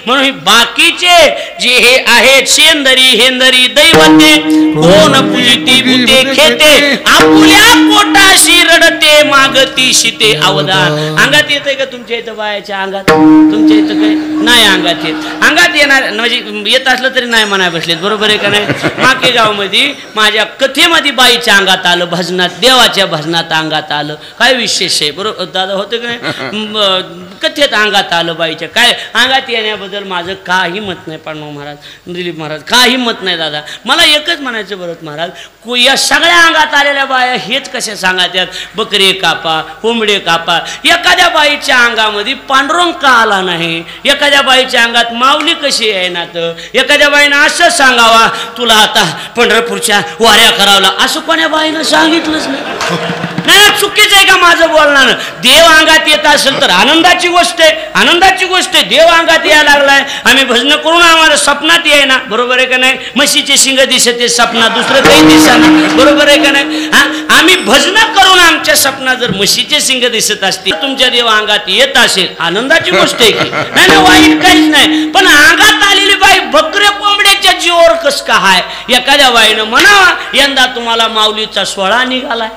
म्हणून बाकीचे जे हे आहेत शेंदरी हेंदरी दैवते कोण पूजिती भूते खेते आपुल्या पोटाशी रडते मागती शिते अवधान. अंगात येतंय का तुमच्या इथं बायाच्या अंगात? तुमच्या इथं काय नाही अंगात येत. अंगात येणार म्हणजे येत असलं तरी नाही म्हणाय बसलेत. बरोबर आहे का नाही? माके गावमध्ये माझ्या कथेमध्ये बाईच्या अंगात आलं, भजनात देवाच्या भजनात अंगात आलं. काय विशेष आहे? बरोबर दादा होतं का नाही? कथेत अंगात आलं बाईच्या. काय अंगात येण्याबद्दल माझं काही मत नाही. पांडुरंग महाराज दिलीप महाराज काही मत नाही दादा. मला एकच म्हणायचं भरत महाराज, या सगळ्या अंगात आलेल्या बाया हेच कशा सांगात्यात? बकरे कापा कोंबडे कापा. एखाद्या बाईच्या अंगामध्ये पांडुरंग का आला नाही? एखाद्या बाईच्या अंगात माऊली कशी आहे ना? तर एखाद्या बाईनं असं सांगावा तुला आता पंढरपूरच्या वाऱ्या करावला, असं कोण्या बाईनं सांगितलंच नाही. नाही चुकीचं आहे का माझं बोलणं? देव अंगात येत असेल तर आनंदाची गोष्ट आहे, आनंदाची गोष्ट आहे. देव अंगात यायला लागलाय, आम्ही भजन करून आम्हाला स्वप्नात याय ना. बरोबर आहे का नाही? म्हशीचे शिंग दिसते स्वप्नात, दुसरं काही दिसत. बरोबर आहे का नाही? आम्ही भजन करून आमच्या स्वप्नात जर म्हशीचे शिंग दिसत असतील, तुमच्या देव अंगात येत असेल, आनंदाची गोष्ट आहे की नाही? वाईट काहीच नाही. पण अंगात आलेली बाई बकरे कोंबड्याच्या जीवावर कस का हाय? एखाद्या बाईनं म्हणावा यंदा तुम्हाला माऊलीचा सोहळा निघालाय.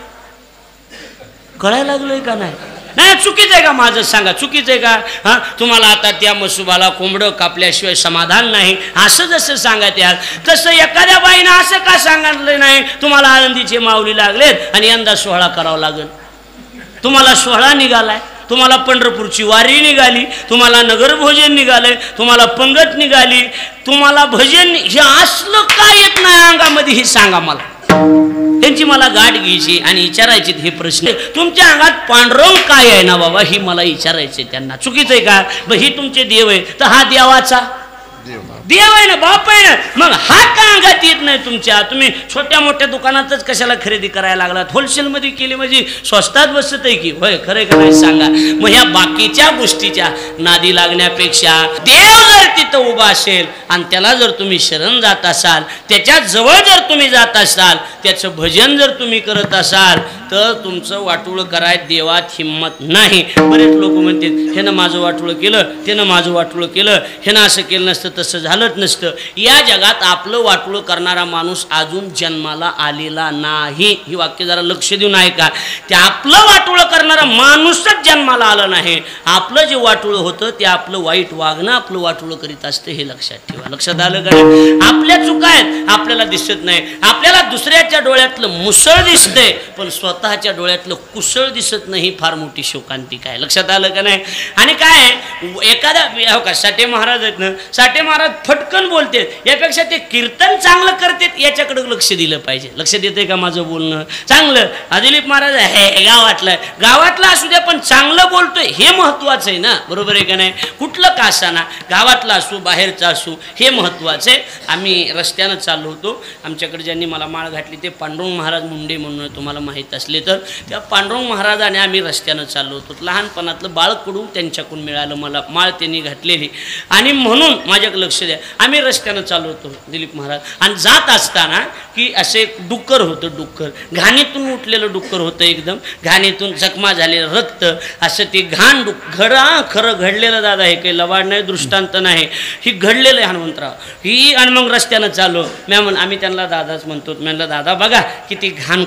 कळायला लागलोय का नाही? नाही चुकीचं आहे का माझं सांगा? चुकीचं आहे का? हां तुम्हाला आता त्या मसुबाला कोंबडं कापल्याशिवाय समाधान नाही असं जसं सांगत याल, तसं एखाद्या बाईनं असं का सांगितलं नाही तुम्हाला आनंदीचे माऊली लागलेत आणि यंदा सोहळा करावा लागेल? तुम्हाला सोहळा निघालाय, तुम्हाला पंढरपूरची वारी निघाली, तुम्हाला नगरभोजन निघालंय, तुम्हाला पंगत निघाली, तुम्हाला भजन, हे असलं काय येत नाही अंगामध्ये हे सांगा मला. त्यांची मला गाठ घ्यायची आणि विचारायची हे प्रश्न. तुमच्या अंगात पांडुरंग काय आहे ना बाबा ही मला विचारायचे त्यांना. चुकीचं आहे का? ही तुमचे देव आहे तर हा देवाचा देव आहे ना, बाप आहे ना. मग हा का अंगात येत नाही तुमच्या? तुम्ही छोट्या मोठ्या दुकानातच कशाला खरेदी करायला लागलात? होलसेलमध्ये केली म्हणजे स्वस्तात बसत आहे की? होय खरं का नाही सांगा? मग ह्या बाकीच्या गोष्टीच्या नादी लागण्यापेक्षा देव जर तिथं उभा असेल आणि त्याला जर तुम्ही शरण जात असाल, त्याच्या जवळ जर तुम्ही जात असाल, त्याचं भजन जर तुम्ही करत असाल, तर तुमचं वाटोळं करायला देवात हिंमत नाही. बरेच लोक म्हणतात ह्यानं माझं वाटोळं केलं, त्यानं माझं वाटोळं केलं, ह्यानं असं केलं नसतं, तसं झालंच नसतं. या जगात आपलं वाटोळं करणारा माणूस अजून जन्माला आलेला नाही. ही वाक्य जरा लक्ष देऊन ऐका. ते आपलं वाटोळं करणारा माणूसच जन्माला आला नाही. आपलं जे वाटोळं होतं ते आपलं वाईट वागणं आपलं वाटोळं करीत असतं, हे लक्षात ठेवा. लक्षात आलं का? आपल्या चुका आहेत आपल्याला दिसत नाही. आपल्याला दुसऱ्याच्या डोळ्यातलं मुसळ दिसतंय पण स्वतःच्या डोळ्यातलं कुसळ दिसत नाही. फार मोठी शोकांतिका आहे. लक्षात आलं का नाही? आणि काय एखादा का साठे महाराज आहेत ना, साठे महाराज फटकन बोलते, यापेक्षा ते कीर्तन चांगलं करतात याच्याकडे लक्ष दिलं पाहिजे. लक्ष देते का माझं बोलणं? चांगलं दिलीप महाराज हे गावातला असू द्या पण चांगलं बोलतोय हे महत्वाचं आहे ना. बरोबर आहे का नाही? कुठलं का असाना, गावातला असू बाहेरचा असू हे महत्वाचं आहे. आम्ही रस्त्यानं चाललो होतो. आमच्याकडे ज्यांनी मला माळ घातली ते पांडुरंग महाराज मुंडे म्हणून तुम्हाला माहीत असले तर, त्या पांडुरंग महाराजाने आम्ही रस्त्यानं चाललो होतो. लहानपणातलं बाळकडू त्यांच्याकडून मिळालं मला माळ त्यांनी घातलेली. आणि म्हणून माझ्याकडे लक्ष द्या. आम्ही रस्त्यानं चाललो होतो दिलीप महाराज आणि जात असताना की असे डुक्कर होतं, डुक्कर घाणीतून उठलेलं डुक्कर होतं, एकदम घाणीतून जखमा झालेलं रक्त असं ते घाण खरं घडलेलं दादा, हे काही लवाड नाही दृष्टांत नाही, ही घडलेलं आहे हनुमंतराव ही. आणि मग रस्त्यानं चाललो आम्ही त्यांना दादाच म्हणतो. म्हणलं दादा बघा किती घाण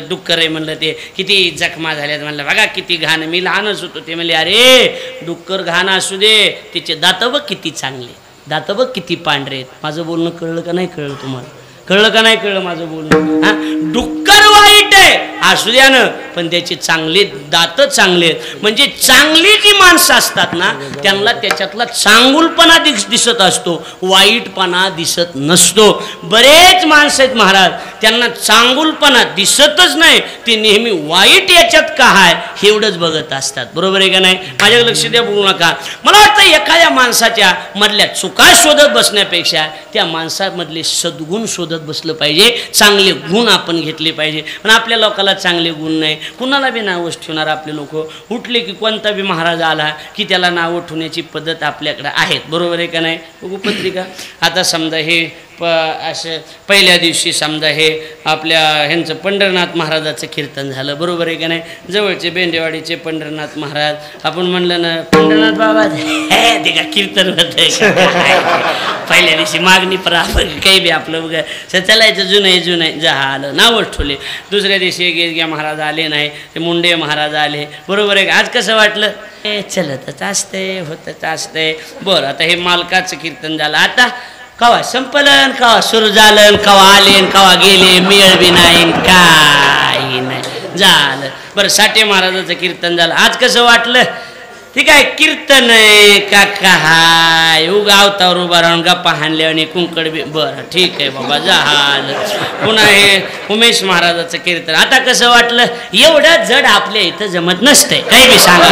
डुक्कर आहे म्हणलं, ते किती जखमा झाल्यात म्हणलं, बघा किती घाण. मी लहानच होतो. ते म्हणले अरे डुक्कर घाण असू दे, तिचे दात बघ किती चांगले, दात बघ किती पांढरे आहेत. माझं बोलणं कळलं का नाही कळलं तुम्हाला? कळलं का नाही कळलं माझं बोलणं? हा डुक्कर वाईट आहे असू द्या ना, पण त्याचे चांगले दात चांगले आहेत. म्हणजे चांगली जी माणसं असतात ना त्यांना त्याच्यातला चांगुलपणा दिसत असतो, वाईटपणा दिसत नसतो. बरेच माणसं आहेत महाराज त्यांना चांगुलपणा दिसतच नाही, ते नेहमी वाईट याच्यात का आहे हे एवढंच बघत असतात. बरोबर आहे का नाही? माझ्याकडे लक्ष द्या, बोलू नका. मला वाटतं एखाद्या माणसाच्या मधल्या चुका शोधत बसण्यापेक्षा त्या माणसामधले सद्गुण शोधत बसलं पाहिजे, चांगले गुण आपण घेतले पाहिजे. पण आपल्या लोकांना चांगले गुण नाही, कुणाला बी नावच ठेवणार आपले लोक. उठले की कोणता बी महाराज आला की त्याला नावं ठेवण्याची पद्धत आपल्याकडे आहेत. बरोबर आहे का नाही? बघू पत्रिका. आता समजा हे असं पहिल्या दिवशी समजा हे आपल्या ह्यांचं पंढरनाथ महाराजाचं कीर्तन झालं, बरोबर आहे का नाही? जवळचे बेंडेवाडीचे पंढरनाथ महाराज, आपण म्हणलं ना पंढरनाथ बाबा ते का कीर्तन होतंय पहिल्या दिवशी मागणी पर आपण काही बी आपलं बघा चालायचं जुनं झालं नावच ठेवले. दुसऱ्या दिवशी गेजग्या महाराज आले नाही, ते मुंडे महाराज आले, बरोबर आहे का? आज कसं वाटलं? चलतच असतंय, होतच असतंय. बरं, आता हे मालकाचं कीर्तन झालं, आता कवा संपलन, कवा सुरू झालं, कवा आले कवा गेले, मेळ बी नाही काही नाही झालं. बरं, साठे महाराजाचं कीर्तन झालं, आज कसं वाटलं? ठीक आहे, कीर्तन आहे का काय उगावतावर उभा राहून गप्पा हाणल्या आणि कुंकड बी, बरं ठीक आहे बाबा झालं. पुन्हा हे उमेश महाराजाचं कीर्तन, आता कसं वाटलं? एवढं जड आपल्या इथं जमत नसतंय, काही बी सांगा.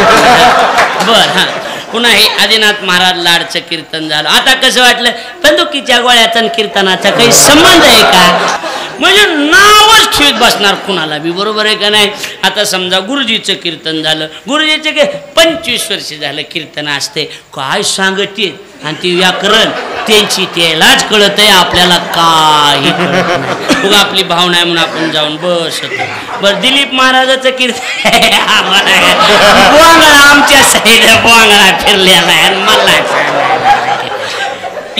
बरं, हां. पुन्हा हे आदिनाथ महाराज लाडचं कीर्तन झालं, आता कसं वाटलं? बंदुकीच्या गोळ्याचा आणि कीर्तनाचा काही संबंध आहे का? म्हणजे नावच ठेवत बसणार कुणाला बी, बरोबर आहे का नाही? आता समजा गुरुजीचं कीर्तन झालं, गुरुजीचे काय 25 वर्ष झालं कीर्तन असते, काय सांगते आणि ती व्याकरण त्यांची त्यालाच कळत आहे, आपल्याला काही कळत नाही. मग आपली भावना आहे म्हणून आपण जाऊन बसतो. बरं, दिलीप महाराजाचं कीर्तन बोंगळा आमच्या साईड बोंगळा फिरलेला आहे, मला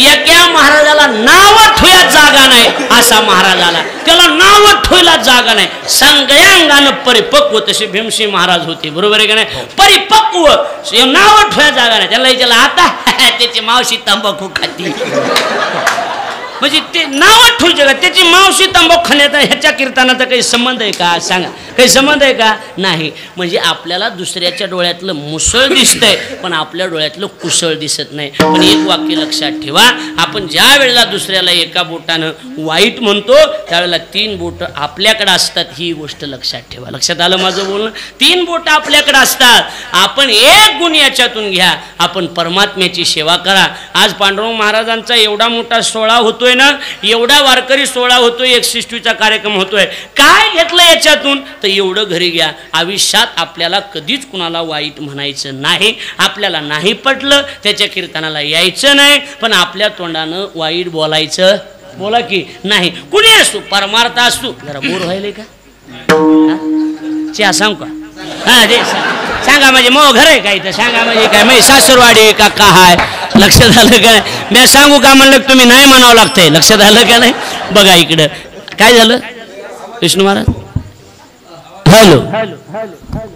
एका महाराजाला नाव ठेवायला जागा नाही, असा महाराजाला त्याला नाव ठेवायला जागा नाही. सगळ्या अंगानं परिपक्व तसे भीमसिंह महाराज होते, बरोबर आहे का नाही? परिपक्व, नाव ठेवायला जागा नाही. त्याला आता त्याची मावशी तंबाखू खाती, म्हणजे ते नाव ठेवायचं का? त्याची मावशी तंबाखू खाण्याचा ह्याच्या कीर्तनाचा काही संबंध आहे का? सांगा, काही संबंध आहे का? नाही. म्हणजे आपल्याला दुसऱ्याच्या डोळ्यातलं मुसळ दिसतंय, पण आपल्या डोळ्यातलं कुसळ दिसत नाही. पण एक वाक्य लक्षात ठेवा, आपण ज्या वेळेला दुसऱ्याला एका बोटानं वाईट म्हणतो त्यावेळेला 3 बोटं आपल्याकडे असतात, ही गोष्ट लक्षात ठेवा. लक्षात आलं माझं बोलणं? 3 बोटं आपल्याकडे असतात. आपण एक गुण याच्यातून घ्या, आपण परमात्म्याची सेवा करा. आज पांडुरंग महाराजांचा एवढा मोठा सोहळा होतोय ना, एवढा वारकरी सोहळा होतोय, 160चा कार्यक्रम होतोय, काय घेतलं याच्यातून? तर एवढं घरी घ्या, आयुष्यात आपल्याला कधीच कुणाला वाईट म्हणायचं नाही. आपल्याला नाही पटलं त्याच्या कीर्तनाला यायचं नाही, पण आपल्या तोंडानं वाईट बोलायचं, बोला की नाही. कुणी असू, परमार्थ असू. जरा बोर व्हायले का? च्या सांग का? हा दे सांगा, म्हणजे मग घर आहे का इथं? सांगा म्हणजे काय, मी सासरवाडी का काय? लक्षात आलं का? मी सांगू का म्हणलं तुम्ही नाही म्हणावं लागतंय. लक्षात आलं का नाही? बघा इकडं काय झालं विष्णू महाराज. हॅलो,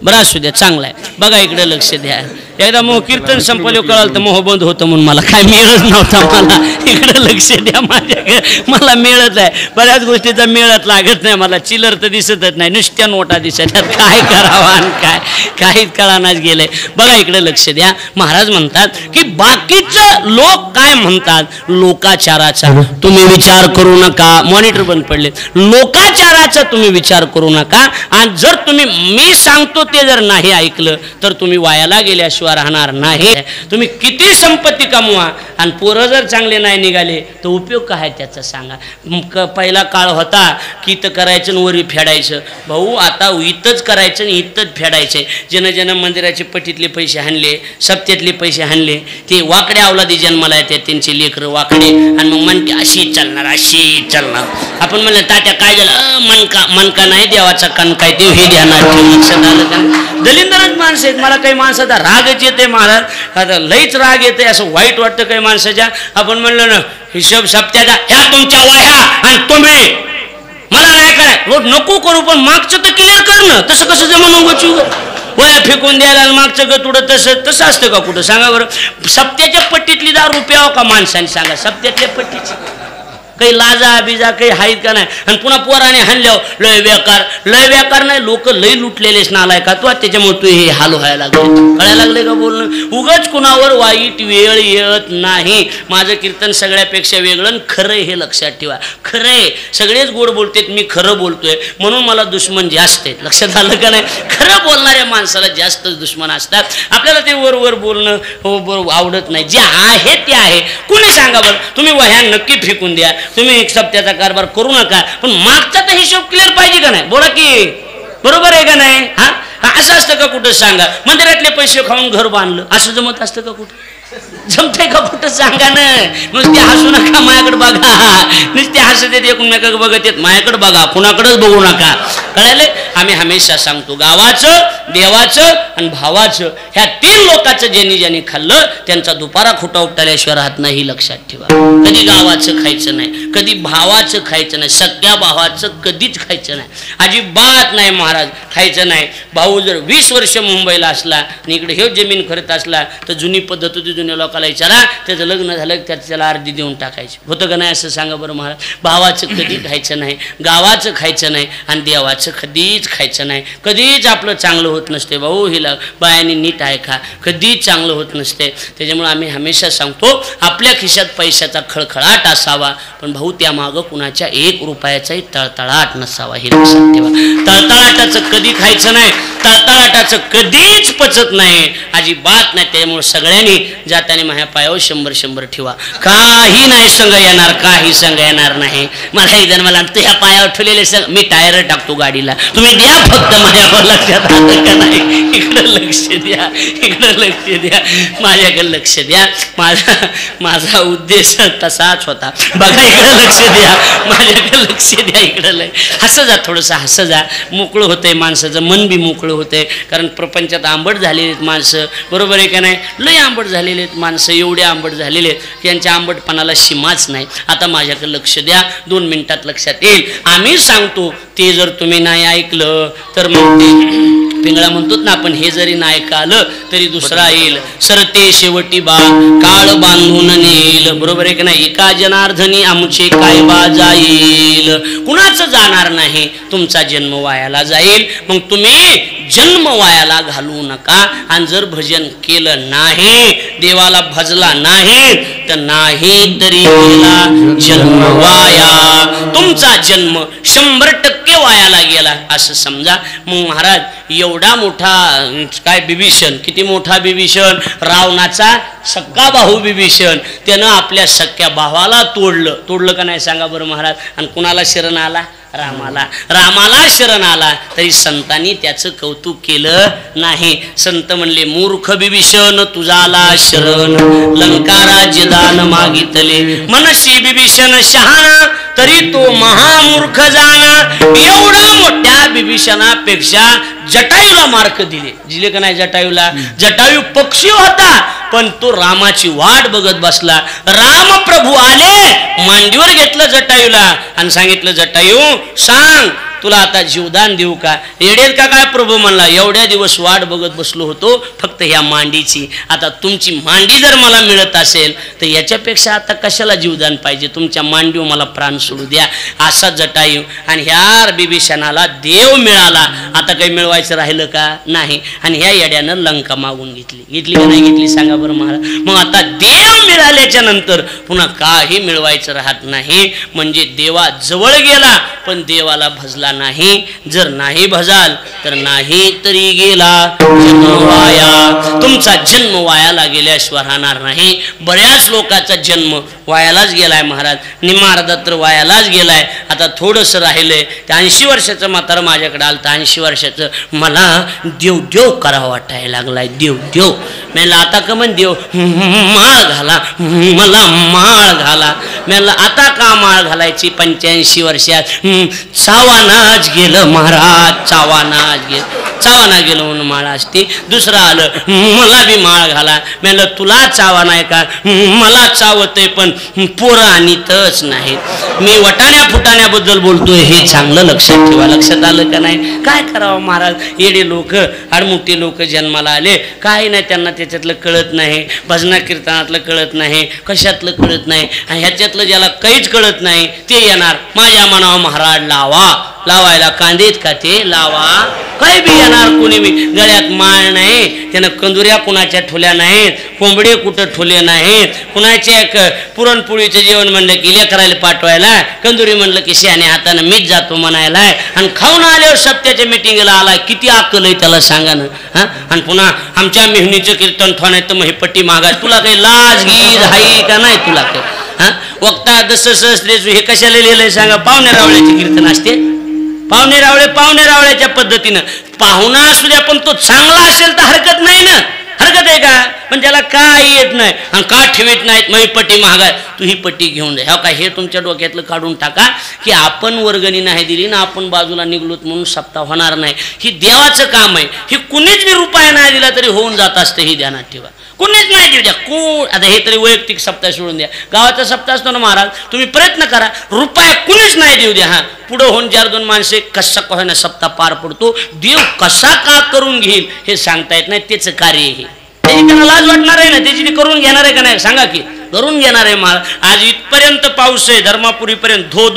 बरं असू द्या, चांगला आहे. बघा इकडे लक्ष द्या. एकदा मोह कीर्तन संपलं कळालं तर मोह बंद होतं म्हणून मला काय मिळत नव्हता. मला इकडे लक्ष द्या, माझ्याकडे मला मिळत आहे. बऱ्याच गोष्टीचा मिळत लागत नाही मला, चिलर तर दिसतच नाही, नुसत्या नोटा दिसत, काय करावं आणि काय काहीच कळानाच गेलंय. बघा इकडे लक्ष द्या. महाराज म्हणतात की बाकीचं लोक काय म्हणतात, लोकाचाराचा तुम्ही विचार करू नका. मॉनिटर बंद पडले. लोकाचाराचा तुम्ही विचार करू नका, आणि जर तुम्ही मी सांगतो ते जर नाही ऐकलं तर तुम्ही वायाला गेल्याशिवाय राहणार नाही. तुम्ही किती संपत्ती कमवा आणि पोरं जर चांगले नाही निघाले तर उपयोग काय त्याचा सांगा. पहिला काळ होता की इथं करायचं आणि वरी फेडायचं. भाऊ आता इथंच करायचं आणि इथंच फेडायचं. ज्यानं मंदिराचे पटीतले पैसे हाणले, सप्त्यातले पैसे हाणले, ते वाकडे अवलादी जन्माला येतात, त्यांचे लेकरं वाकडे, आणि मग म्हणते अशी चालणार अशी चालणार. आपण म्हणलं तात्या काय झालं? मनका नाही देवाचा कण काय ते हे ध्यानात ठेवून. लक्षात आलं का? दलिंदरच माणसं आहेत. मला काही माणसाचा रागच येते महाराज, आता लईच राग येते, असं वाईट वाटतं काही माणसाच्या. आपण म्हणलं ना हिशोब सप्त्याचा, ह्या तुमच्या वह्या आणि तुम्ही मला नाही काय रोज नको करू, पण मागचं तर क्लिअर कर ना. तसं कसं जमा गचू वया फेकून द्यायला मागचं गतुडं तसं असतं का कुठं? सांगा बरं. सप्त्याच्या पट्टीतली 10 रुपये हो का माणसाने? सांगा, सप्त्यातल्या पट्टीची काही लाजा बिजा काही आहेत का नाही? आणि पुन्हा पोराने हाणल्यावर लय बेकार नाही. लोक लय लुटलेलेच नालाय का तू, त्याच्यामुळे तू हे हाल व्हायला लागले. कळायला लागले का बोलणं? उगाच कुणावर वाईट वेळ येत नाही. माझं कीर्तन सगळ्यापेक्षा वेगळं खरं, हे लक्षात ठेवा. खरं आहे, सगळेच गोड बोलतात, मी खरं बोलतोय म्हणून मला दुश्मन जास्त आहेत. लक्षात आलं का नाही? खरं बोलणाऱ्या माणसाला जास्त दुश्मन असतात. आपल्याला ते वर बोलणं बरोबर आवडत नाही. जे आहे ते आहे. कुणी सांगा बरं, तुम्ही वह्या नक्की फेकून द्या, तुम्ही एक सप्त्याचा कारभार करू नका, पण मागचा तर हिशोब क्लिअर पाहिजे का नाही? बोला की, बरोबर आहे का नाही? हा असं असतं का कुठं? सांगा. मंदिरातले पैसे खाऊन घर बांधलं, असं जमत असतं का कुठं? जमतंय का कुठं सांगा ना. नुसते हसू नका, माझ्याकडे बघा. नुसते हसत येत एकमेकाकडे बघत येत, माझ्याकडे बघा, कुणाकडेच बघू नका. कळाले. आम्ही हमेशा सांगतो गावाचं, देवाचं आणि भावाचं ह्या 3 लोकांचं ज्यांनी ज्यांनी खाल्लं त्यांचा दुपारा खोटा उपटाल्याशिवाय राहत नाही. लक्षात ठेवा. कधी गावाचं खायचं नाही, कधी भावाचं खायचं नाही, सगळ्या भावाचं कधीच खायचं नाही, अजिबात नाही महाराज, खायचं नाही. भाऊ जर 20 वर्ष मुंबईला असला आणि इकडे हे जमीन करत असला तर जुनी पद्धत होती, जुन्या लोकांना विचारा, त्याचं लग्न झालं की त्याला अर्धी देऊन टाकायची. होतं का नाही असं सांगा बरं महाराज. भावाचं कधी खायचं नाही, गावाचं खायचं नाही आणि देवाचं कधीच खायचं नाही. कधीच आपलं चांगलं होत नसते भाऊ. हिला बायाने नीट ऐका, कधीच चांगलं होत नसते. त्याच्यामुळे आम्ही हमेशा सांगतो आपल्या खिशात पैशाचा खळखळाट असावा, पण भाऊ त्या मागं कुणाच्या 1 रुपयाचाही तळतळाट नसावा. हे लक्षात ठेवा. तळतळाटाचं कधी खायचं नाही, तळतळाटाचं कधीच पचत नाही, अजिबात नाही. त्यामुळे सगळ्यांनी जाताना माझ्या पायावर 100 ठेवा. काही नाही संग येणार, काही संग येणार नाही. मला एक जण मला तुझ्या पायावर ठेवलेले संग, मी टायर टाकतो गाडीला, तुम्ही द्या फक्त माझ्यावर. लक्षात आलं का नाही. इकडं लक्ष द्या, इकडं लक्ष द्या, माझ्याकडे लक्ष द्या. माझा उद्देश तसाच होता. बघा इकडं लक्ष द्या, माझ्याकडे लक्ष द्या. इकडं हसं जा, थोडंसं हसं जा. मोकळं होतंय माणसाचं मन बी मोकळं होतंय. कारण प्रपंचात आंबट झालेले आहेत माणसं, बरोबर आहे का नाही. लय आंबट झालेले आहेत माणसं, एवढे आंबट झालेले आहेत की यांच्या आंबटपणाला सीमाच नाही. आता माझ्याकडे लक्ष द्या, 2 मिनिटात लक्षात येईल. आम्ही सांगतो ते जर तुम्ही नाही ऐकलं तर मग ते पिंगळा म्हणतो ना आपण, हे जरी नाही आलं तरी दुसरा येईल. सरते शेवटी बा काळ बांधून नेईल. बरोबर आहे की नाही. एका जनार्दनी आमचे काय बा जाईल. कुणाचं जाणार नाही, तुमचा जन्म वायाला जाईल. मग तुम्ही जन्म वायाला घालवू नका. आणि जर भजन केलं नाही, देवाला भजला नाही तर नाही तरी गेला जन्म वाया. तुमचा जन्म 100% वायाला गेला असं समजा. मग महाराज एवढा मोठा काय बिभीषण, किती मोठा बिभीषण, रावणाचा सक्का भाऊ बिभीषण, त्यानं आपल्या सख्या भावाला तोडलं का नाही सांगा बरं महाराज. आणि कुणाला शरण आला, रामाला शरण आला. तरी संतांनी त्याचं कौतुक केलं नाही. संत म्हणले मूर्ख बिभीषण तुझाला शरण, लंका राज्य दान मागितले, मनसी बिभीषण शहाणा तरी तो महामूर्ख जाणा. एवढा मोठ्या बिभीषणापेक्षा जटायूला मार्क दिले का नाही. जटायू पक्षी होता पण तो रामाची वाट बघत बसला. राम प्रभू आले, मांडीवर घेतलं जटायूला आणि सांगितलं जटायू सांग तुला आता जीवदान देऊ का. येडेल का काय प्रभू म्हणला, एवढ्या दिवस वाट बघत बसलो होतो फक्त ह्या मांडीची. आता तुमची मांडी जर मला मिळत असेल तर याच्यापेक्षा आता कशाला जीवदान पाहिजे. तुमच्या मांडीवर मला प्राण सोडू द्या. असा जटायू. आणि ह्या बिभीषणाला देव मिळाला. आता काही मिळवायचं राहिलं का नाही. आणि ह्या येड्यानं लंका मागून घेतली का नाही घेतली सांगा बरं महाराज. मग आता देव मिळाल्याच्या नंतर पुन्हा काही मिळवायचं राहत नाही. म्हणजे देवा जवळ गेला पण देवाला भजला नाही. जर नाही भजाल तर नाही तरी गेला जन्म वाया. तुमचा जन्म वायाला गेल्याशिवाय राहणार नाही. बऱ्याच लोकांचा जन्म वायालाच गेलाय महाराज. निम्मा अर्धा तर वायालाच गेलाय. आता थोडंसं राहिलंय. ते 80 वर्षाचं म्हातारं माझ्याकडे आलं तर 80 वर्षाचं मला देव करावं वाटायला लागलाय. देव म्हणलं आता का म्हण देव माळ घाला, मला माळ घाला. म्हणलं आता का माळ घालायची. 85 वर्षात चावानाच गेलं महाराज, चावाना गेलं म्हणून माळ असते. दुसरं आलं मला बी माळ घाला. म्हणलं तुला चावा नाही का. मला चावतंय पण पोरं आणीतच नाहीत. मी वटाण्या फुटाण्याबद्दल बोलतोय हे चांगलं लक्षात ठेवा. लक्षात आलं का नाही. काय करावं महाराज. येडे लोक आडमुठी लोक जन्माला आले. काही नाही त्यांना त्याच्यातलं कळत नाही. भजना कीर्तनातलं कळत नाही, कशातलं कळत नाही. आणि ह्याच्यातलं ज्याला काहीच कळत नाही ते येणार माझ्या मनावर महाराज लावायला. कांदेत का ते लावा. काही बी येणार. कोणी बी गळ्यात माळ नाही, त्यानं कंदुऱ्या कुणाच्या ठोल्या नाहीत, कोंबडे कुठं ठोले नाहीत. कुणाच्या पुरणपोळीचं जेवण म्हणलं की लेकरायला पाठवायला, कंदुरी म्हणलं की शहाण्या हातानं मीच जातो म्हणायला. आणि खाऊन आल्यावर सप्त्याच्या मिटिंगला आलाय. किती अक्कल आहे त्याला सांगा ना. आणि पुन्हा आमच्या मेहनीचं कीर्तन ठोण्यात तर मग हे पट्टी मागा. तुला काही लाज गीज हाई का नाही तुला काही. वक्ता दस सहस्रेसु हे कशाला लिहिलंय सांगा. पाहुण्या रावळ्याचे कीर्तन असते. पाहुणे रावळ्याच्या पद्धतीनं पाहुणा असू द्या पण तो चांगला असेल तर हरकत नाही ना. हरकत आहे का? पण त्याला काय येत नाही आणि का ठेवीत नाहीत, मग पट्टी महागाय, तू ही पट्टी घेऊन जा. हो का, हे तुमच्या डोक्यातलं काढून टाका की आपण वर्गणी नाही दिली ना आपण बाजूला निघलोत म्हणून सप्ताह होणार नाही. ही देवाचं काम आहे. ही कुणीच बी रुपया नाही दिला तरी होऊन जात असतं, ही ध्यानात ठेवा. कुणीच नाही देऊ द्या, कोण आता हे तरी वैयक्तिक सप्ताह सोडून द्या, गावाचा सप्ताह असतो ना महाराज, तुम्ही प्रयत्न करा, रुपया कुणीच नाही देऊ द्या. हा पुढं होऊन 4-2 माणसे कसा का होईना सप्ताह पार पडतो. देव कसा का करून घेईल हे सांगता येत नाही. त्याचं कार्य हे, त्याची त्यांना लाज वाटणार आहे ना, त्याची ते करून घेणार आहे का नाही सांगा की? करून घेणार आहे. महाराज आज इथपर्यंत पाऊस आहे, धर्मापुरीपर्यंत धो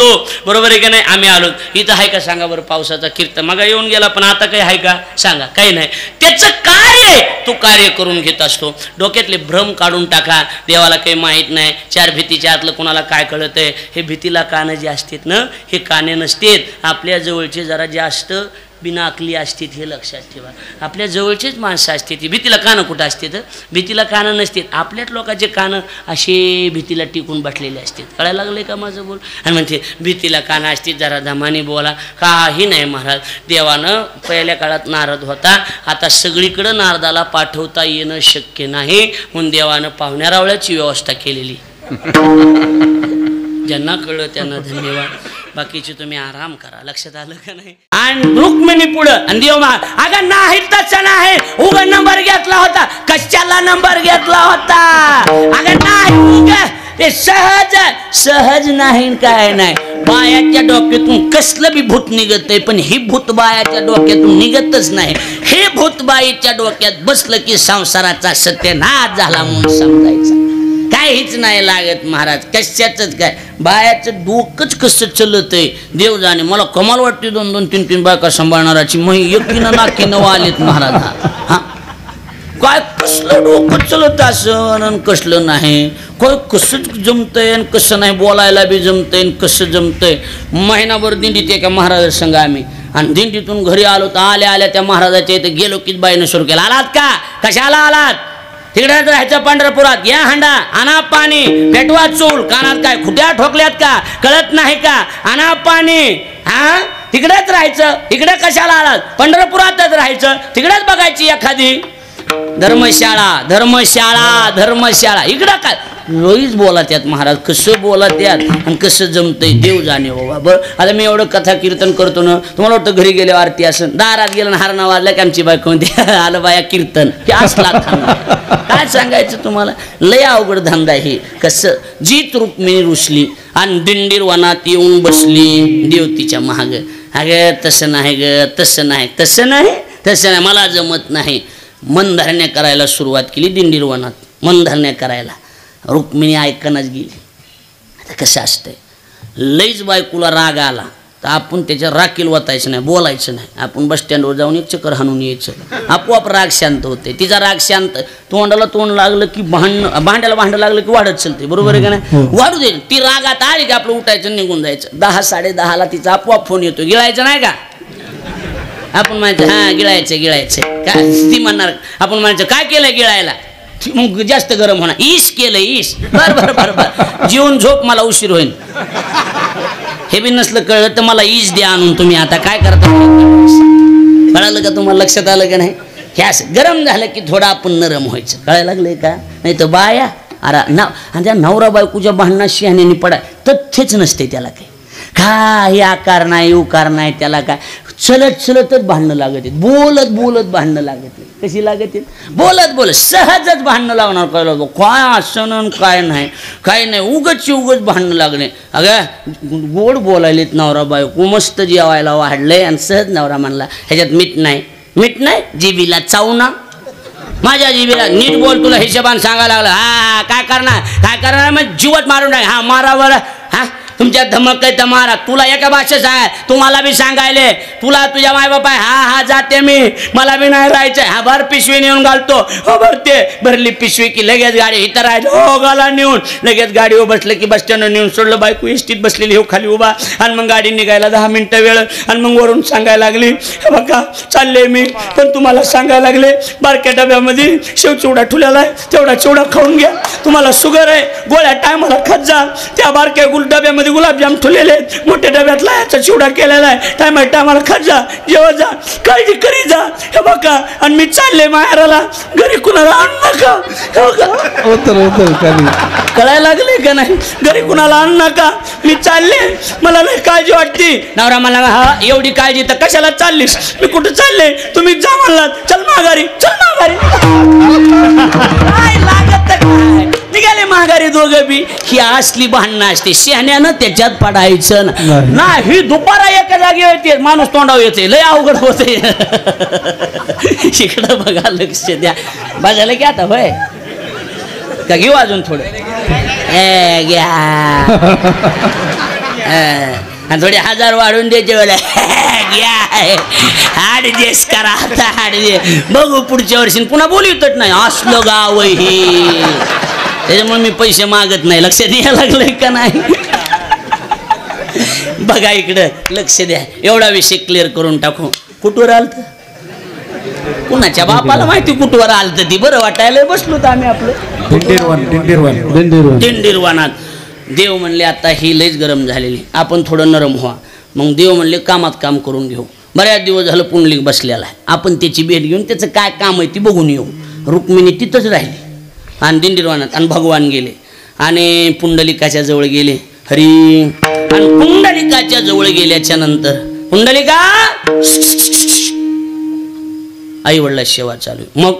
बरोबर आहे का नाही? आम्ही आलो इथं आहे का सांगा बरं पावसाचा कीर्तन? मग येऊन गेला पण आता काही आहे का सांगा? काही नाही. त्याचं कार्य तो कार्य करून घेत असतो. डोक्यातले भ्रम काढून टाका. देवाला काही माहीत नाही, 4 भीतीच्या आतलं कोणाला काय कळत आहे? हे भीतीला कानं जे असतात ना, हे काने नसतेत. आपल्या जवळचे जरा जास्त बिना अकली असतात, हे लक्षात ठेवा. आपल्या जवळचेच माणसं असते, ती भीतीला कानं कुठं असते? तर भीतीला कानं नसतात. आपल्याच लोकांचे कानं असे भीतीला टिकून बसलेले असतात. कळायला लागले का माझं बोल? आणि म्हणते भीतीला कानं असतात, जरा धमानी बोला. काही नाही महाराज, देवानं पहिल्या काळात नारद होता, आता सगळीकडं नारदाला पाठवता येणं शक्य नाही म्हणून देवानं पाहुण्यारावळ्याची व्यवस्था केलेली. ज्यांना कळलं त्यांना धन्यवाद, बाकीचे तुम्ही आराम करा. लक्षात आलं का नाही? आणि रुक्मिणी पुढं आणि देव अगं नाही तसं नाही, उगा नंबर घेतला होता. कशाला नंबर घेतला होता? अगं नाही उगा ते सहज नाही, काय नाही. बायाच्या डोक्यातून कसलं बी भूत निघत आहे, पण ही भूत बायाच्या डोक्यातून निघतच नाही. हे भूत बाईच्या डोक्यात बसलं की संसाराचा सत्यनाश झाला म्हणून समजायचा. काहीच नाही लागत महाराज, कशाच काय. बायाचं डोकंच कसं चलत आहे देव जाणे. मला कमाल वाटते 2-2, 3-3 बायका सांभाळणाराची. मग एकटीनं नाकीनं आलेत महाराज. हा काय कसलं डोकं चलत असं कसलं नाही, काय कसं जमतंय आणि कसं नाही. बोलायला बी जमतंय आणि कसं जमतंय. महिनाभर दिंडीत एका महाराजा संघ आम्ही, आणि दिंडीतून घरी आलो तर आल्या त्या महाराजाच्या इथे गेलो की बाईनं सुरू केलं, आलात का? कशाला आलात? तिकडेच राहायचं पंढरपुरात, या हांडा आणा पाणी, पेटवा चूल, कानात काय खुट्या ठोकल्यात का? कळत नाही का? आणा पाणी. हा तिकडेच राहायचं, इकडे कशाला आलात? पंढरपुरातच राहायचं, तिकडेच बघायची एखादी धर्मशाळा. इकडं काय लोईच बोला त्यात महाराज, कसं बोला त्यात आणि कसं जमतंय देव जाणे बाबा. बरं आता मी एवढं कथा कीर्तन करतो ना, तुम्हाला वाटतं घरी गेले आरती असं, दारात गेलं हारणा वाजला की आमची बायको म्हणते आलं बाया कीर्तन, की असला काय सांगायचं तुम्हाला. लय अवघड धंदा हे. कसं जीत रुक्मिणी रुसली आणि दिंडीर वनात येऊन बसली देवतीच्या महाग. अगं तसं नाही ग, तसं नाही, मला जमत नाही. मनधरण्या करायला सुरुवात केली दिंडीर वनात, मनधरण्या करायला. रुक्मिणी ऐकणच गेली. आता कसं असतंय, लईच बायकोला राग आला तर आपण त्याच्या राखील वाचायचं नाही, बोलायचं नाही. आपण बस स्टँडवर जाऊन एक चक्कर हाणून यायचं, आपोआप राग शांत होते. तिचा राग शांत, तोंडाला तोंड लागलं की भांड्याला भांडं लागलं की वाढत चलते. बरोबर आहे का नाही? वाढू दे. ती रागात आली की आपलं उठायचं निघून जायचं. 10-10:30ला तिचा आपोआप फोन येतो, गिळायचं नाही का? आपण म्हणायचं हा गिळायचं काय? ती म्हणणार, आपण म्हणायचं काय केलं गिळायला? मग जास्त गरम होणार, ईश केलं ईश. बर जेवून झोप, मला उशीर होईल. हे बी नसलं कळलं तर मला ईश द्या आणून. तुम्ही आता काय करता कळालं का तुम्हाला? लक्षात आलं का नाही? हे असं गरम झालं की थोडं आपण नरम व्हायचं. कळायला लागलंय का? नाही तर बाया अरे ना, आणि त्या नवरा बायकोच्या भांडणात शहाण्याने पडाय तथ्यच नसते त्याला. काही आकार नाही उकार नाही त्याला. काय चलतच भांडणं लागत आहेत, बोलत भांडणं लागत आहेत. कशी लागत आहेत? बोलत सहजच भांडणं लागणार. कळलं काय असं काय नाही उगच भांडणं लागणे. अगं गोड बोलायलेत नवरा बायको, मस्त जेवायला वाढलंय आणि सहज नवरा म्हणला ह्याच्यात मीठ नाही जिबीला चावना. माझ्या जिबीला नीट बोल, तुला हिशोबान सांगायला लागलं. हा काय करणार मग जीवट मारून टाक. हा मारावर हा तुमच्या धमक आहे तर मारा. तुला एका भाषेत सांगाय, तुम्हाला बी सांगायले, तुला तुझ्या मायबाप आहे. हा जाते मी, मला बी नाही राहायचंय. हा भर पिशवी नेऊन घालतो. हो भरते, भरली पिशवी की लगेच गाडी इथं राहिलं, हो गाला नेऊन लगेच गाडीवर बसलं की बस स्टँडवर नेऊन सोडलं. बायको एसटीत बसलेली हो खाली उभा, आणि मग गाडी निघायला 10 मिनिटं वेळ. आणि मग वरून सांगायला लागली बघा चालले मी, पण तुम्हाला सांगायला लागले बारक्या डब्यामध्ये शेव चिवडा ठुलेला आहे, तेवढा चिवडा खाऊन घ्या. तुम्हाला शुगर आहे, गोळ्या टायमाला खात जा. त्या बारक्या डब्यामध्ये खाली गुलाबजाम ठेवलेले आहेत, मोठ्या डब्यातला याचा चिवडा केलेला आहे, टायमाट टायमाला खात जा, जेव्हा जा, काळजी करी जा. हे बघा, आणि मी चालले माहेराला, घरी कुणाला आण नका. कळायला लागले का नाही? घरी कुणाला आण नका, मी चालले, मला लय काळजी वाटते. नवरा मला, हा एवढी काळजी तर कशाला चाललीस? मी कुठं चालले? तुम्ही जा म्हणलात, चल माघारी, चल माघारी. काय लागत काय? निघाले माघारी दोघं बी. ही असली भांडणं असते, शहाण्यानं त्याच्यात पडायचं ना. ही दुपारा एका जागी येते, माणूस तोंडावर येते, लय अवघड होते. इकडं बघा, लक्ष द्या. बघायला की आता होय का घेऊ अजून थोडं? घ्या. आणि थोडे 1000 वाढून द्यायचे वेळेला घ्या, ऍडजस्ट करा आता, ऍडजस्ट बघू पुढच्या वर्षी. पुन्हा बोलवतच नाही, असलं गाव हे, त्याच्यामुळे मी पैसे मागत नाही. लक्षात यायला लागलंय का नाही? बघा इकडं, लक्ष द्या. एवढा विषय क्लिअर करून टाकू. कुठवर आलत? कुणाच्या बापाला माहिती कुठवर आलत ती. बरं वाटायला बसलो तर आम्ही आपलं दिंडीरवानात. देव म्हणले आता ही लयच गरम झालेली, आपण थोडं नरम व्हा. मग देव म्हणले कामात काम करून घेऊ. बऱ्याच दिवस झालं पुंडलिक बसलेला आहे, आपण त्याची भेट घेऊन त्याचं काय काम आहे ती बघून येऊ. रुक्मिणी तिथंच राहिली आणि दिंडीरवानात, आणि भगवान गेले आणि पुंडलिकाच्या जवळ गेले. हरी. आणि पुंडलिकाच्या जवळ गेल्याच्या नंतर पुंडलिका, आई वडला सेवा चालू. मग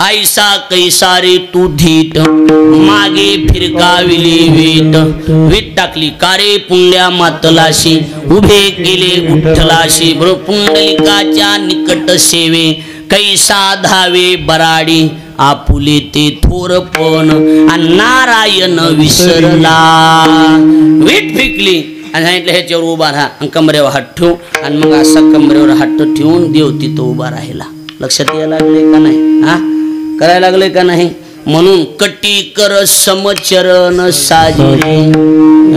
ऐसा कैसा रे तू धीट, मागे फिरकाविली वीट, वीट टाकली कारे पुंड्या मातलाशी, उभे केले उठलाशी. बरोबर. पुंडलिकाच्या निकट सेवे, कैसा धावे बराडी, आपुले ते थोरपण, आणि नारायण विसरला. वीट फेकली आणि सांगितलं ह्याच्यावर उभा राहा, आणि कमरेवर हात ठेवू. आणि मग असा कमरेवर हात ठेवून देव तिथं उभा राहिला. लक्षात यायला लागले का नाही? हा, करायला लागले का नाही? म्हणून कटी कर समचरण साजरे,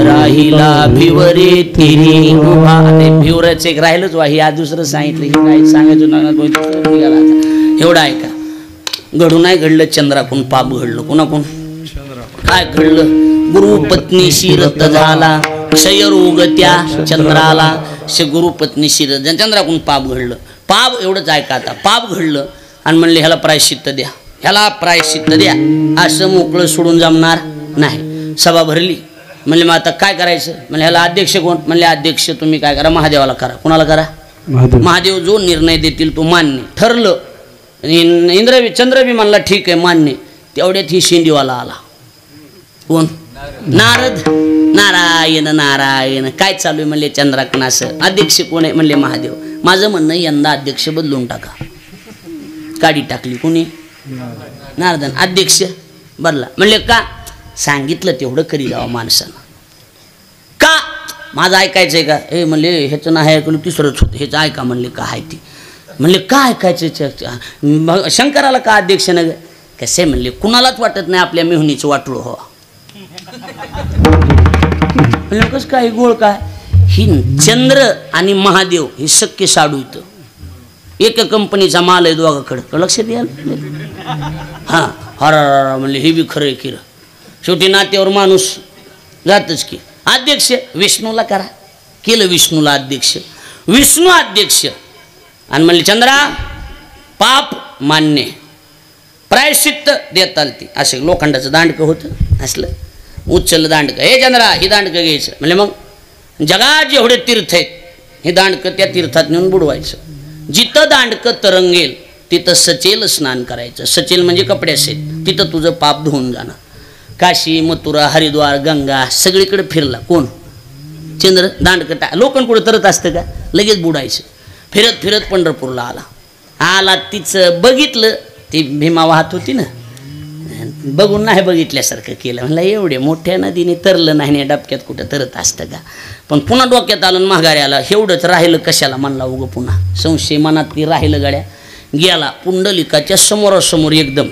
राहिला भिवरे तिरी उभा. भिवराचं एक राहिलंच वा. ही आज दुसरं सांगितलं, ही काय सांगायचं. एवढं आहे का? घडू नाही घडलं चंद्राकून पाप घडलं. कोणाकून काय घडलं? गुरु पत्नीशी रत झाला, क्षयरोग त्या चंद्राला. गुरु पत्नीशी रत, चंद्राकून पाप घडलं. पाप एवढंच ऐका आता, पाप घडलं आणि म्हणले ह्याला प्रायश्चित्त द्या, ह्याला प्रायश्चित्त द्या. असं मोकळं सोडून जमणार नाही. सभा भरली. म्हणले मग आता काय करायचं? म्हणजे ह्याला अध्यक्ष कोण? म्हणले अध्यक्ष तुम्ही काय करा, महादेवाला करा. कोणाला करा? महादेव जो निर्णय देतील तो मान्य. ठरलं. इंद्र चंद्र बी म्हणला ठीक आहे मान्य. तेवढ्यात ही शेंडीवाला आला. कोण? नारद. नारायण नारायण, काय चालू आहे? म्हणले चंद्राकन असं. अध्यक्ष कोण आहे? म्हणले महादेव. माझं म्हणणं यंदा अध्यक्ष बदलून टाका. काढी टाकली. कोणी? नारदन. अध्यक्ष बदला. म्हणले का? सांगितलं तेवढं करी जावं माणसानं. का? माझं ऐकायचंय का? हे म्हणले ह्याचं नाही ऐकलं, तिसरंच होतं, ह्याचं ऐका. म्हणले का आहे ती? म्हणले का ऐकायचं? शंकराला का अध्यक्ष न? कसे? म्हणले कुणालाच वाटत नाही आपल्या मेहुनीचं वाटलं हो. म्हणले कसं काय गोळ काय? ही चंद्र आणि महादेव हे सख्य साडू इथं. एका कंपनीचा माल आहे दोघाकडं. लक्षात याल? हां. हरा म्हणले हे बी खरं किर. शेवटी नात्यावर माणूस जातच की. अध्यक्ष विष्णूला करा. केलं विष्णूला अध्यक्ष. विष्णू अध्यक्ष. आणि म्हणले चंद्रा पाप मान्य, प्रायश्चित्त देता आलती. असं लोखंडाचं दांडकं होतं, असलं उचललं दांडकं. हे चंद्रा हे दांडकं घ्यायचं. म्हणजे मग जगात जेवढे तीर्थ आहेत हे दांडकं त्या तीर्थात नेऊन बुडवायचं. जिथं दांडकं तरंगेल तिथं सचेल स्नान करायचं. सचेल म्हणजे कपडे असेल, तिथं तुझं पाप धुवून जाणं. काशी, मथुरा, हरिद्वार, गंगा सगळीकडे फिरला. कोण? चंद्र. दांडकं लोकं कुठं तरत असतं का? लगेच बुडायचं. फिरत फिरत पंढरपूरला आला. आला तिचं बघितलं, ती भीमा वाहत होती ना, बघून नाही बघितल्यासारखं केलं. म्हणलं एवढे मोठ्या नदीने तरलं नाही ना, डबक्यात कुठं तरत असतं का? पण पुन्हा डोक्यात आलं, माघारी आला. एवढंच राहिलं कशाला म्हणला उगं. पुन्हा संशय मनात ती राहिलं. गाड्या गेला पुंडलिकाच्या समोरासमोर एकदम.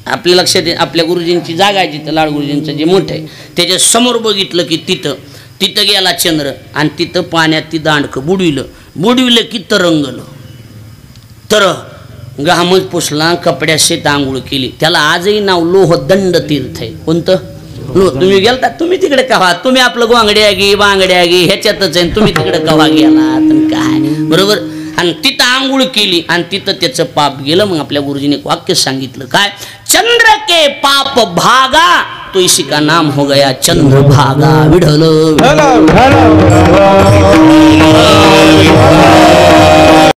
आपल्या लक्षात आपल्या गुरुजींची जागा आहे जिथं, लाड गुरुजींचं जे मोठं आहे त्याच्या समोर बघितलं की तिथं गेला चंद्र. आणि तिथं पाण्यात ती दांडकं बुडविलं की तरंगलं. तर घामच पुसला, कपड्याशी आंघोळ केली. त्याला आजही नाव लोहदंड तीर्थ आहे. कोणतं? तुम्ही गेलता तुम्ही तिकडे कव्हा तुम्ही आपलं गोंगड्या गी बांगड्या गी ह्याच्यातच आहे तुम्ही तिकडे कव्हा गेला काय बरोबर आणि तिथं आंघोळ केली आणि तिथं त्याचं पाप गेलं मग आपल्या गुरुजीने एक वाक्य सांगितलं काय चंद्र के पाप भागा तो इसी का नाम हो गया चंद्रभागा विढल